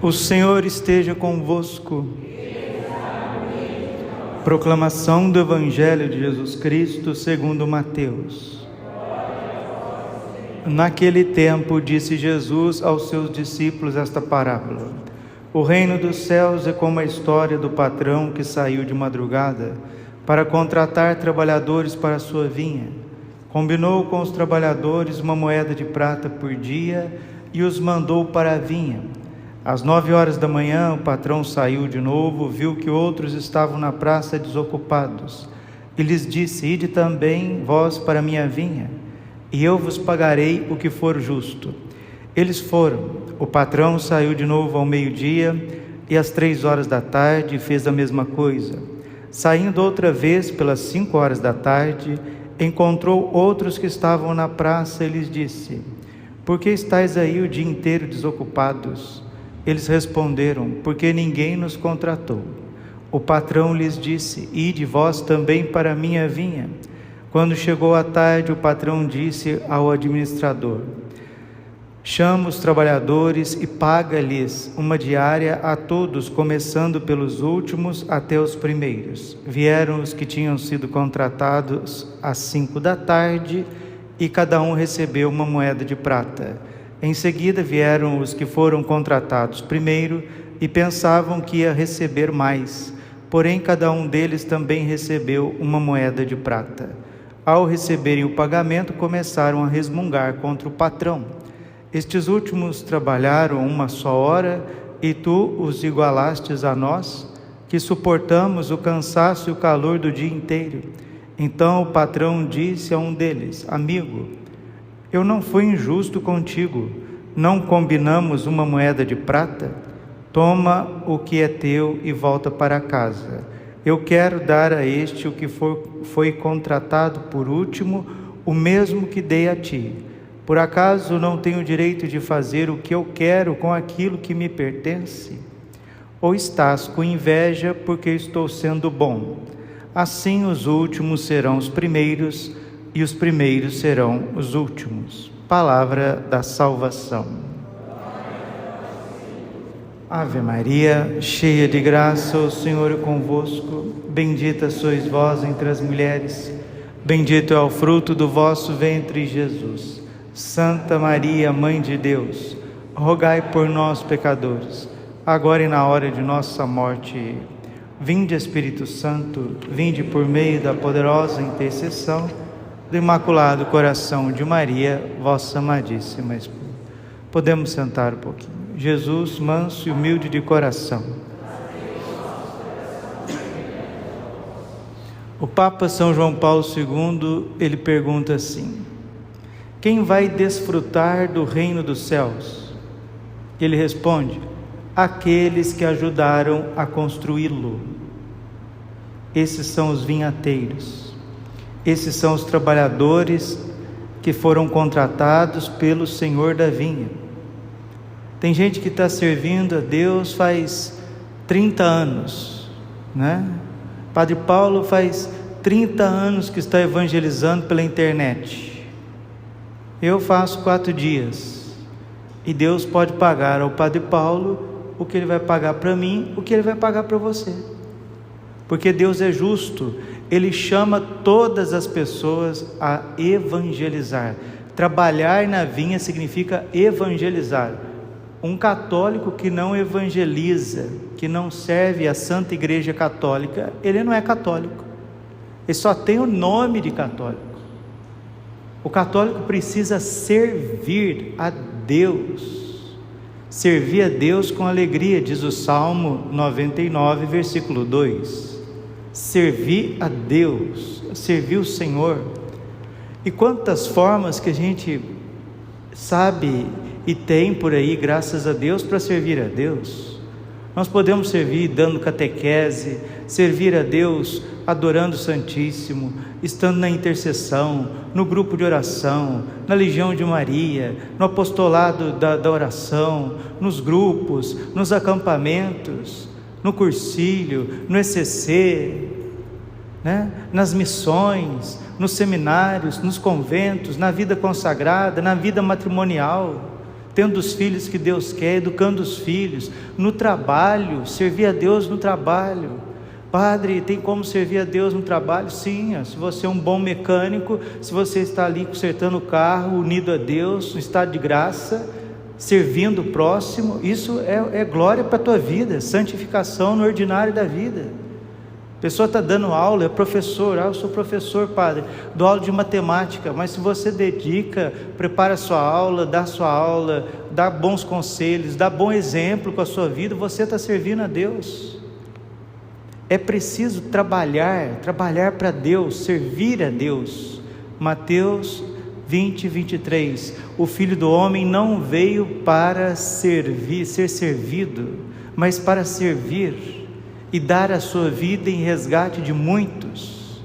O Senhor esteja convosco. Proclamação do Evangelho de Jesus Cristo segundo Mateus. Naquele tempo disse Jesus aos seus discípulos esta parábola: O reino dos céus é como a história do patrão que saiu de madrugada para contratar trabalhadores para a sua vinha. Combinou com os trabalhadores uma moeda de prata por dia e os mandou para a vinha. Às 9 horas da manhã, o patrão saiu de novo, viu que outros estavam na praça desocupados, e lhes disse: Ide também vós para a minha vinha, e eu vos pagarei o que for justo. Eles foram. O patrão saiu de novo ao meio-dia, e às 3 horas da tarde fez a mesma coisa. Saindo outra vez pelas 5 horas da tarde, encontrou outros que estavam na praça e lhes disse: Por que estáis aí o dia inteiro desocupados? Eles responderam: Porque ninguém nos contratou. O patrão lhes disse: Ide vós também para a minha vinha. Quando chegou a tarde, o patrão disse ao administrador: Chama os trabalhadores e paga-lhes uma diária a todos, começando pelos últimos até os primeiros. Vieram os que tinham sido contratados às 5 da tarde, e cada um recebeu uma moeda de prata. Em seguida vieram os que foram contratados primeiro e pensavam que ia receber mais, porém cada um deles também recebeu uma moeda de prata. Ao receberem o pagamento, começaram a resmungar contra o patrão: Estes últimos trabalharam 1 só hora e tu os igualastes a nós, que suportamos o cansaço e o calor do dia inteiro. Então o patrão disse a um deles: Amigo, eu não fui injusto contigo. Não combinamos uma moeda de prata? Toma o que é teu e volta para casa. Eu quero dar a este o que foi contratado por último, o mesmo que dei a ti. Por acaso não tenho direito de fazer o que eu quero com aquilo que me pertence? Ou estás com inveja porque estou sendo bom? Assim os últimos serão os primeiros, e os primeiros serão os últimos. Palavra da salvação. Ave Maria, cheia de graça, o Senhor é convosco. Bendita sois vós entre as mulheres, bendito é o fruto do vosso ventre, Jesus. Santa Maria, Mãe de Deus, rogai por nós, pecadores, agora e na hora de nossa morte. Vinde, Espírito Santo, vinde por meio da poderosa intercessão do Imaculado Coração de Maria, vossa amadíssima esposa. Podemos sentar um pouquinho. Jesus, manso e humilde de coração. O Papa São João Paulo II, ele pergunta assim: quem vai desfrutar do reino dos céus? Ele responde: aqueles que ajudaram a construí-lo. Esses são os vinhateiros. Esses são os trabalhadores que foram contratados pelo Senhor da vinha. Tem gente que está servindo a Deus faz 30 anos, né? Padre Paulo faz 30 anos que está evangelizando pela internet. Eu faço 4 dias. E Deus pode pagar ao Padre Paulo o que ele vai pagar para mim, o que ele vai pagar para você. Porque Deus é justo. Ele chama todas as pessoas a evangelizar. Trabalhar na vinha significa evangelizar. Um católico que não evangeliza, que não serve a Santa Igreja Católica, ele não é católico. Ele só tem o nome de católico. O católico precisa servir a Deus. Servir a Deus com alegria, diz o Salmo 99, versículo 2. Servir a Deus, servir o Senhor. E quantas formas que a gente sabe e tem por aí, graças a Deus, para servir a Deus. Nós podemos servir dando catequese, servir a Deus adorando o Santíssimo, estando na intercessão, no grupo de oração, na Legião de Maria, no apostolado da oração, nos grupos, nos acampamentos, no cursilho, no ECC, né? Nas missões, nos seminários, nos conventos, na vida consagrada, na vida matrimonial. tendo os filhos que Deus quer, educando os filhos, no trabalho, servir a Deus no trabalho. Padre, tem como servir a Deus no trabalho? Sim, se você é um bom mecânico, se você está ali consertando o carro, unido a Deus, no estado de graça, servindo o próximo, isso é glória para a tua vida, santificação no ordinário da vida. A pessoa está dando aula, é professor, eu sou professor, padre, dou aula de matemática, mas se você dedica, prepara a sua aula, dá bons conselhos, dá bom exemplo com a sua vida, você está servindo a Deus. É preciso trabalhar para Deus, servir a Deus. Mateus 20, 23, o Filho do Homem não veio para ser servido, mas para servir e dar a sua vida em resgate de muitos.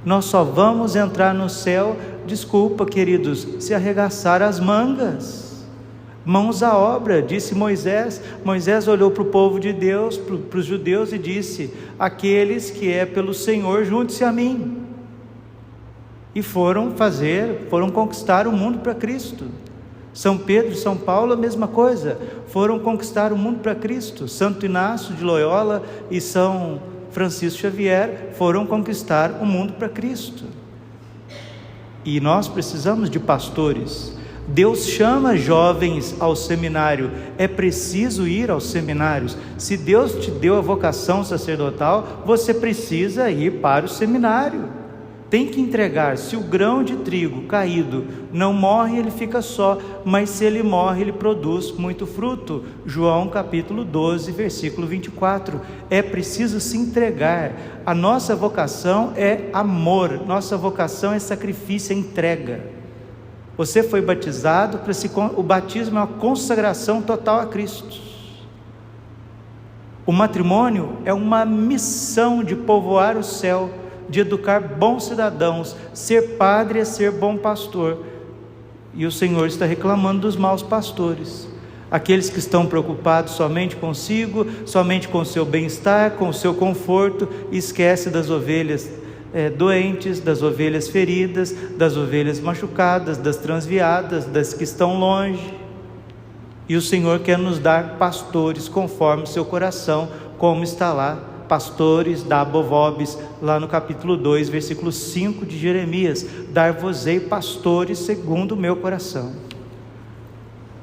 Nós só vamos entrar no céu, desculpa queridos, se arregaçar as mangas, mãos à obra, disse Moisés. Moisés olhou para o povo de Deus, para os judeus e disse: aqueles que é pelo Senhor, junte-se a mim. E foram conquistar o mundo para Cristo. São Pedro e São Paulo, a mesma coisa, foram conquistar o mundo para Cristo. Santo Inácio de Loyola e São Francisco Xavier foram conquistar o mundo para Cristo. E nós precisamos de pastores. Deus chama jovens ao seminário, é preciso ir aos seminários. Se Deus te deu a vocação sacerdotal, você precisa ir para o seminário. Tem que entregar. Se o grão de trigo caído não morre, ele fica só, mas se ele morre, ele produz muito fruto. João capítulo 12, versículo 24. É preciso se entregar. A nossa vocação é amor, nossa vocação é sacrifício, é entrega. Você foi batizado, o batismo é uma consagração total a Cristo. O matrimônio é uma missão de povoar o céu, de educar bons cidadãos. Ser padre é ser bom pastor. E o Senhor está reclamando dos maus pastores, aqueles que estão preocupados somente consigo, somente com o seu bem-estar, com o seu conforto, e esquece das ovelhas doentes, das ovelhas feridas, das ovelhas machucadas, das transviadas, das que estão longe. E o Senhor quer nos dar pastores conforme o seu coração, como está lá, pastores da Bovobis, lá no capítulo 2, versículo 5 de Jeremias: dar-vos-ei pastores segundo o meu coração.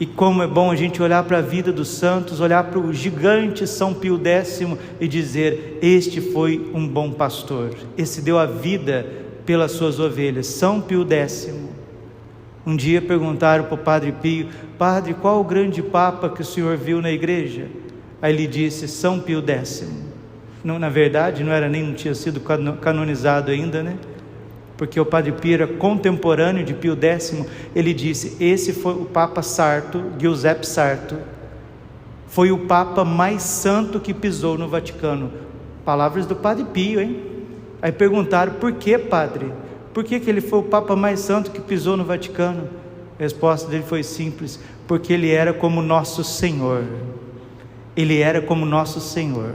E como é bom a gente olhar para a vida dos santos, olhar para o gigante São Pio X e dizer: este foi um bom pastor, esse deu a vida pelas suas ovelhas. São Pio X. Um dia perguntaram para o Padre Pio: padre, qual o grande papa que o senhor viu na igreja? Aí ele disse: São Pio X. Não, na verdade não tinha sido canonizado ainda, né? Porque o Padre Pio era contemporâneo de Pio X. Ele disse: esse foi o Papa Sarto, Giuseppe Sarto, foi o Papa mais santo que pisou no Vaticano. Palavras do Padre Pio, hein? Aí perguntaram: por que, padre? Por que ele foi o Papa mais santo que pisou no Vaticano? A resposta dele foi simples: porque ele era como nosso Senhor. Ele era como nosso Senhor.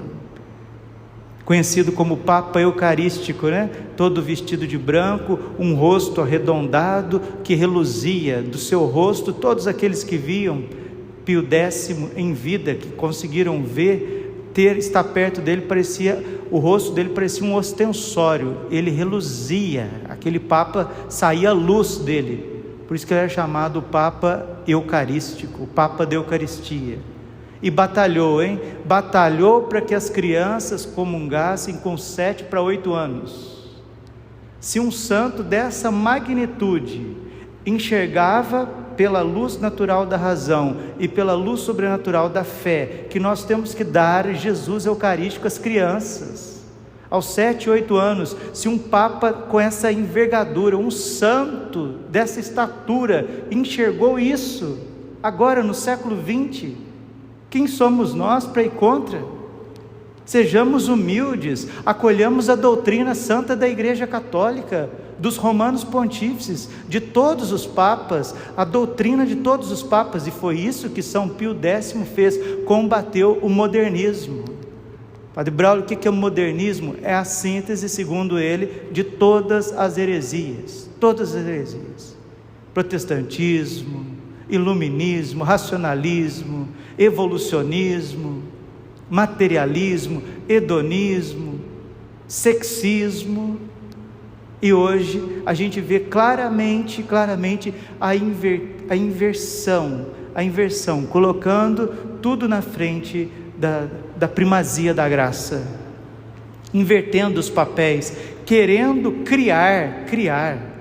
Conhecido como Papa Eucarístico, né? Todo vestido de branco, um rosto arredondado que reluzia. Do seu rosto, todos aqueles que viam Pio X em vida, que conseguiram ver, estar perto dele, o rosto dele parecia um ostensório. Ele reluzia, aquele Papa, saía a luz dele. Por isso que ele era chamado Papa Eucarístico, o Papa da Eucaristia. E batalhou para que as crianças comungassem com 7 para 8 anos. Se um santo dessa magnitude enxergava pela luz natural da razão e pela luz sobrenatural da fé, que nós temos que dar Jesus Eucarístico às crianças, aos 7, 8 anos, se um Papa com essa envergadura, um santo dessa estatura, enxergou isso, agora no século 20, quem somos nós para ir contra? Sejamos humildes, acolhamos a doutrina santa da Igreja Católica, dos romanos pontífices, de todos os papas, a doutrina de todos os papas, e foi isso que São Pio X fez, combateu o modernismo. Padre Braulio, o que é o modernismo? É a síntese, segundo ele, de todas as heresias, protestantismo, iluminismo, racionalismo, evolucionismo, materialismo, hedonismo, sexismo. E hoje a gente vê claramente a inversão, colocando tudo na frente da primazia da graça, invertendo os papéis, querendo criar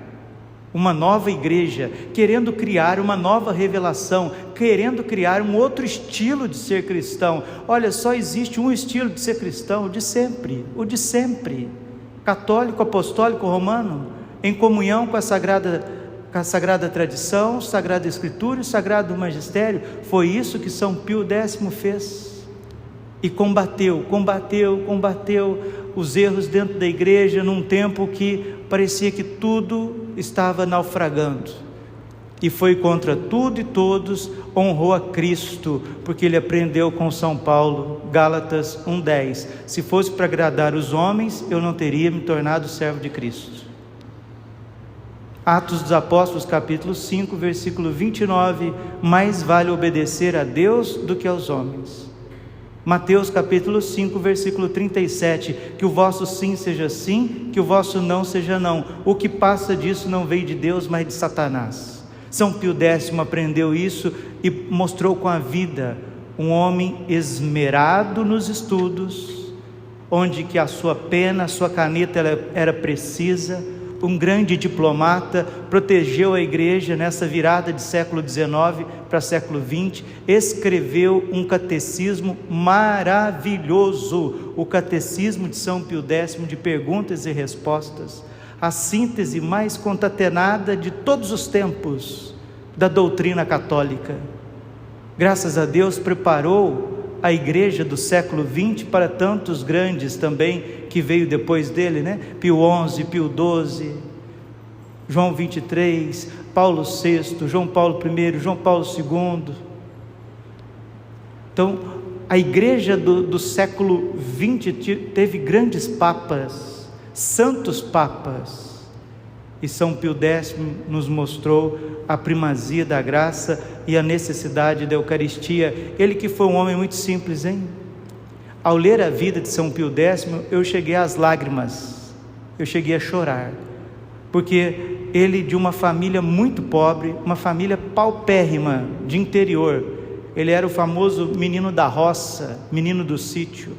uma nova igreja, querendo criar uma nova revelação, querendo criar um outro estilo de ser cristão. Olha, só existe um estilo de ser cristão, o de sempre, católico, apostólico, romano, em comunhão com a sagrada tradição, sagrada escritura e sagrado magistério. Foi isso que São Pio X fez, e combateu os erros dentro da igreja, num tempo que parecia que tudo estava naufragando, e foi contra tudo e todos, honrou a Cristo, porque ele aprendeu com São Paulo, Gálatas 1:10, se fosse para agradar os homens, eu não teria me tornado servo de Cristo. Atos dos Apóstolos, capítulo 5, versículo 29, mais vale obedecer a Deus do que aos homens. Mateus capítulo 5, versículo 37, que o vosso sim seja sim, que o vosso não seja não. O que passa disso não veio de Deus, mas de Satanás. São Pio X aprendeu isso e mostrou com a vida, um homem esmerado nos estudos, onde que a sua pena, a sua caneta era precisa, um grande diplomata, protegeu a igreja nessa virada de século XIX para século XX, escreveu um catecismo maravilhoso, o Catecismo de São Pio X, de perguntas e respostas, a síntese mais concatenada de todos os tempos da doutrina católica. Graças a Deus preparou a igreja do século XX para tantos grandes também que veio depois dele, né? Pio XI, Pio XII, João XXIII, Paulo VI, João Paulo I, João Paulo II. Então, a igreja do século XX teve grandes papas, santos papas, e São Pio X nos mostrou a primazia da graça e a necessidade da Eucaristia. Ele que foi um homem muito simples, hein? Ao ler a vida de São Pio X, eu cheguei às lágrimas, eu cheguei a chorar, porque ele, de uma família muito pobre, uma família paupérrima, de interior, ele era o famoso menino da roça, menino do sítio.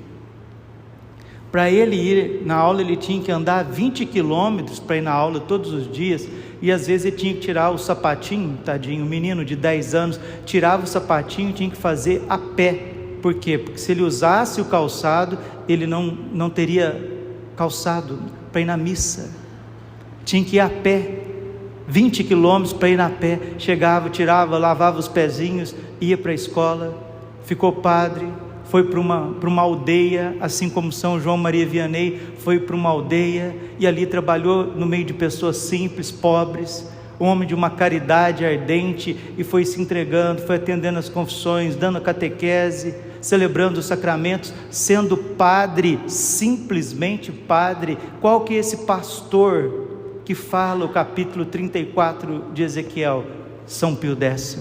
Para ele ir na aula, ele tinha que andar 20 quilômetros para ir na aula todos os dias, e às vezes ele tinha que tirar o sapatinho, tadinho, um menino de 10 anos, tirava o sapatinho e tinha que fazer a pé. Por quê? Porque se ele usasse o calçado, ele não teria calçado para ir na missa, tinha que ir a pé, 20 quilômetros para ir a pé, chegava, tirava, lavava os pezinhos, ia para a escola, ficou padre, foi para uma aldeia, assim como São João Maria Vianney foi para uma aldeia, e ali trabalhou no meio de pessoas simples, pobres, um homem de uma caridade ardente, e foi se entregando, foi atendendo as confissões, dando a catequese, celebrando os sacramentos, sendo padre, simplesmente padre. Qual que é esse pastor que fala o capítulo 34 de Ezequiel? São Pio X,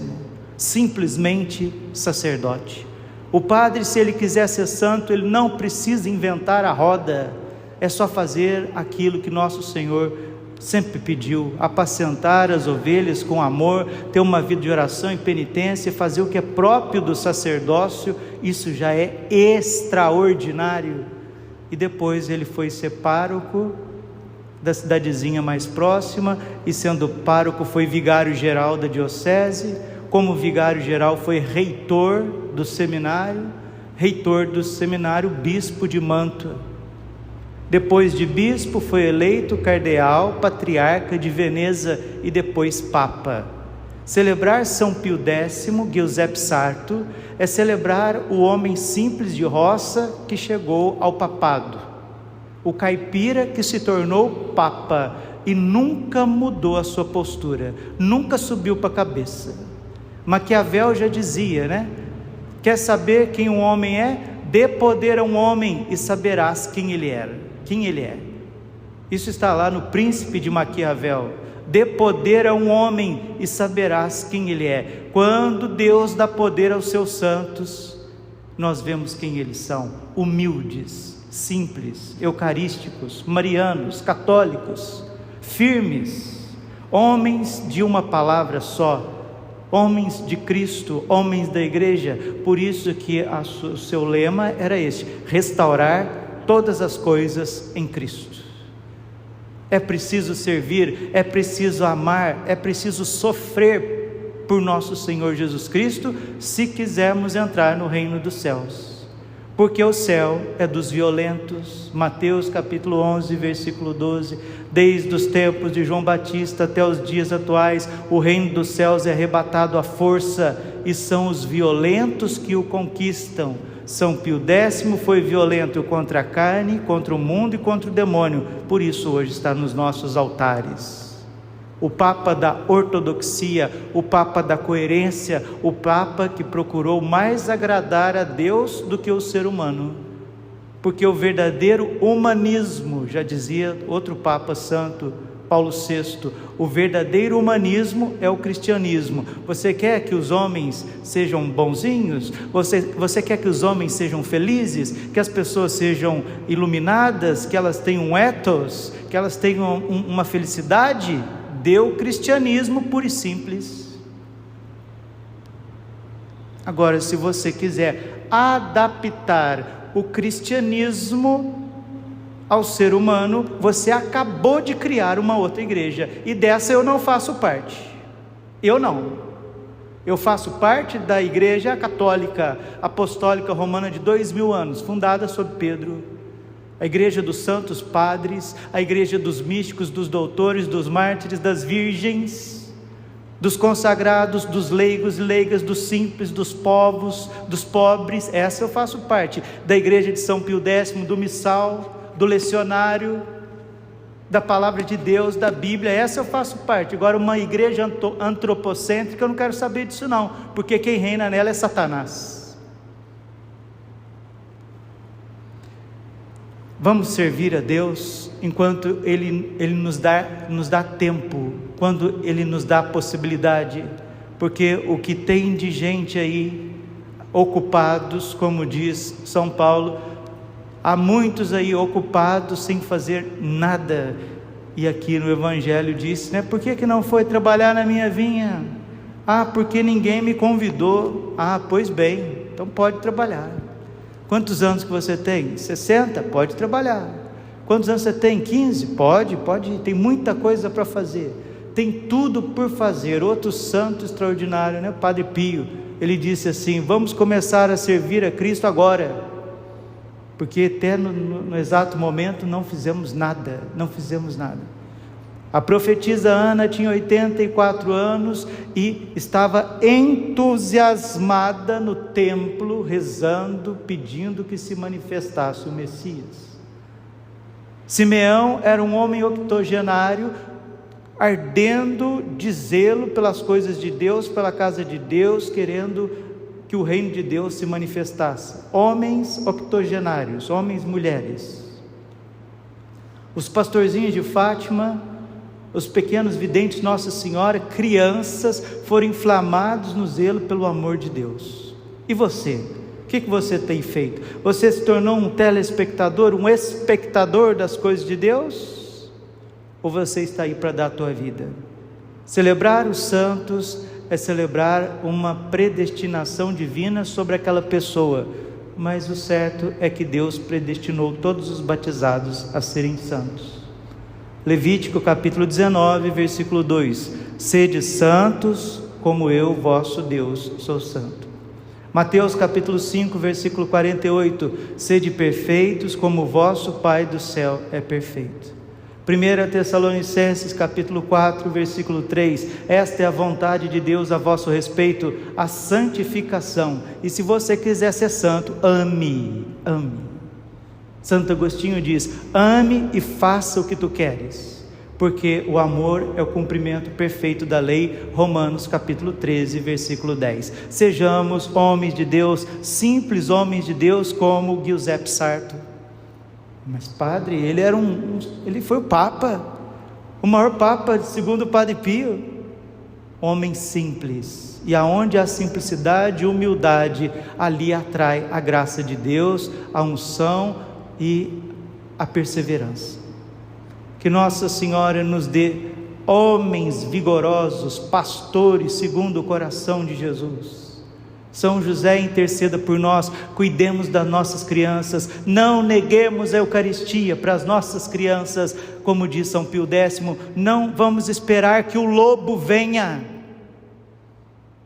simplesmente sacerdote. O padre, se ele quiser ser santo, ele não precisa inventar a roda, é só fazer aquilo que nosso Senhor sempre pediu: apacentar as ovelhas com amor, ter uma vida de oração e penitência, fazer o que é próprio do sacerdócio. Isso já é extraordinário. E depois ele foi ser pároco da cidadezinha mais próxima, e sendo pároco foi vigário-geral da diocese. Como vigário-geral foi reitor do seminário, bispo de Mantua. Depois de bispo foi eleito cardeal, patriarca de Veneza e depois papa. Celebrar São Pio X, Giuseppe Sarto, é celebrar o homem simples de roça que chegou ao papado, o caipira que se tornou papa e nunca mudou a sua postura, nunca subiu para a cabeça. Maquiavel já dizia, né? Quer saber quem um homem é? Dê poder a um homem e saberás quem ele é. Isso está lá no Príncipe de Maquiavel. Dê poder a um homem e saberás quem ele é. Quando Deus dá poder aos seus santos, nós vemos quem eles são: humildes, simples, eucarísticos, marianos, católicos, firmes, homens de uma palavra só, homens de Cristo, homens da igreja. Por isso que o seu lema era este: restaurar todas as coisas em Cristo. É preciso servir, é preciso amar, é preciso sofrer por nosso Senhor Jesus Cristo, se quisermos entrar no reino dos céus, porque o céu é dos violentos. Mateus capítulo 11, versículo 12: desde os tempos de João Batista até os dias atuais, o reino dos céus é arrebatado à força, e são os violentos que o conquistam. São Pio X foi violento contra a carne, contra o mundo e contra o demônio, por isso hoje está nos nossos altares. O Papa da ortodoxia, o Papa da coerência, o Papa que procurou mais agradar a Deus do que o ser humano, porque o verdadeiro humanismo, já dizia outro Papa Santo, Paulo VI, o verdadeiro humanismo é o cristianismo. Você quer que os homens sejam bonzinhos? Você quer que os homens sejam felizes? Que as pessoas sejam iluminadas? Que elas tenham um ethos? Que elas tenham uma felicidade? Dê o cristianismo puro e simples. Agora, se você quiser adaptar o cristianismo ao ser humano, você acabou de criar uma outra igreja, e dessa eu não faço parte. Eu faço parte da igreja católica, apostólica romana de 2000 anos, fundada sob Pedro, a igreja dos santos padres, a igreja dos místicos, dos doutores, dos mártires, das virgens, dos consagrados, dos leigos e leigas, dos simples, dos povos, dos pobres. Essa eu faço parte, da igreja de São Pio X, do missal, do lecionário, da palavra de Deus, da Bíblia. Essa eu faço parte. Agora, uma igreja antropocêntrica, eu não quero saber disso não, porque quem reina nela é Satanás. Vamos servir a Deus enquanto Ele nos dá tempo, quando Ele nos dá possibilidade, porque o que tem de gente aí ocupados, como diz São Paulo, há muitos aí ocupados sem fazer nada. E aqui no Evangelho diz, né? Por que não foi trabalhar na minha vinha? Porque ninguém me convidou. Pois bem, então pode trabalhar. Quantos anos que você tem? 60? Pode trabalhar. Quantos anos você tem? 15? Pode, tem muita coisa para fazer. Tem tudo por fazer. Outro santo extraordinário, né? Padre Pio, ele disse assim: vamos começar a servir a Cristo agora, porque até no exato momento não fizemos nada. A profetisa Ana tinha 84 anos e estava entusiasmada no templo, rezando, pedindo que se manifestasse o Messias. Simeão era um homem octogenário, ardendo de zelo pelas coisas de Deus, pela casa de Deus, querendo que o reino de Deus se manifestasse. Homens octogenários, homens e mulheres. Os pastorzinhos de Fátima, os pequenos videntes Nossa Senhora, crianças, foram inflamados no zelo pelo amor de Deus. E você? O que você tem feito? Você se tornou um telespectador, um espectador das coisas de Deus? Ou você está aí para dar a tua vida? Celebrar os santos é celebrar uma predestinação divina sobre aquela pessoa, mas o certo é que Deus predestinou todos os batizados a serem santos. Levítico capítulo 19, versículo 2: sede santos como eu, vosso Deus, sou santo. Mateus capítulo 5, versículo 48: sede perfeitos como o vosso Pai do céu é perfeito. 1 Tessalonicenses capítulo 4, versículo 3: esta é a vontade de Deus a vosso respeito, a santificação. E se você quiser ser santo, ame. Santo Agostinho diz: ame e faça o que tu queres, porque o amor é o cumprimento perfeito da lei. Romanos capítulo 13, versículo 10. Sejamos homens de Deus, simples homens de Deus, como Giuseppe Sarto. Mas padre, ele foi o Papa, o maior Papa, segundo o Padre Pio, homem simples. E aonde há simplicidade e humildade, ali atrai a graça de Deus, a unção e a perseverança. Que Nossa Senhora nos dê homens vigorosos, pastores segundo o coração de Jesus. São José, interceda por nós, cuidemos das nossas crianças, não neguemos a Eucaristia para as nossas crianças, como diz São Pio X, não vamos esperar que o lobo venha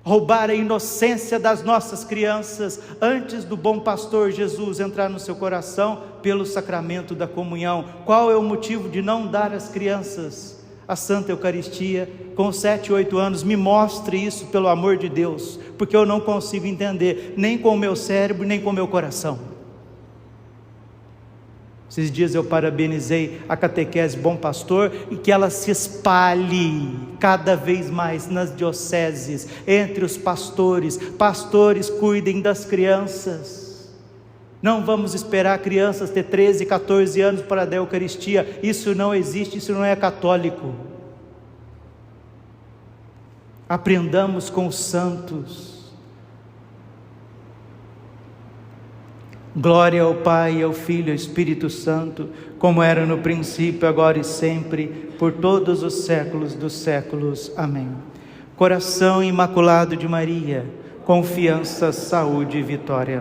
roubar a inocência das nossas crianças, antes do bom pastor Jesus entrar no seu coração, pelo sacramento da comunhão. Qual é o motivo de não dar às crianças a Santa Eucaristia com 7, 8 anos? Me mostre isso, pelo amor de Deus, porque eu não consigo entender, nem com o meu cérebro, nem com o meu coração. Esses dias eu parabenizei a catequese Bom Pastor, e que ela se espalhe cada vez mais nas dioceses, entre os pastores. Pastores, cuidem das crianças. Não vamos esperar crianças ter 13, 14 anos para dar a Eucaristia. Isso não existe, isso não é católico. Aprendamos com os santos. Glória ao Pai, ao Filho e ao Espírito Santo, como era no princípio, agora e sempre, por todos os séculos dos séculos. Amém. Coração imaculado de Maria, confiança, saúde e vitória.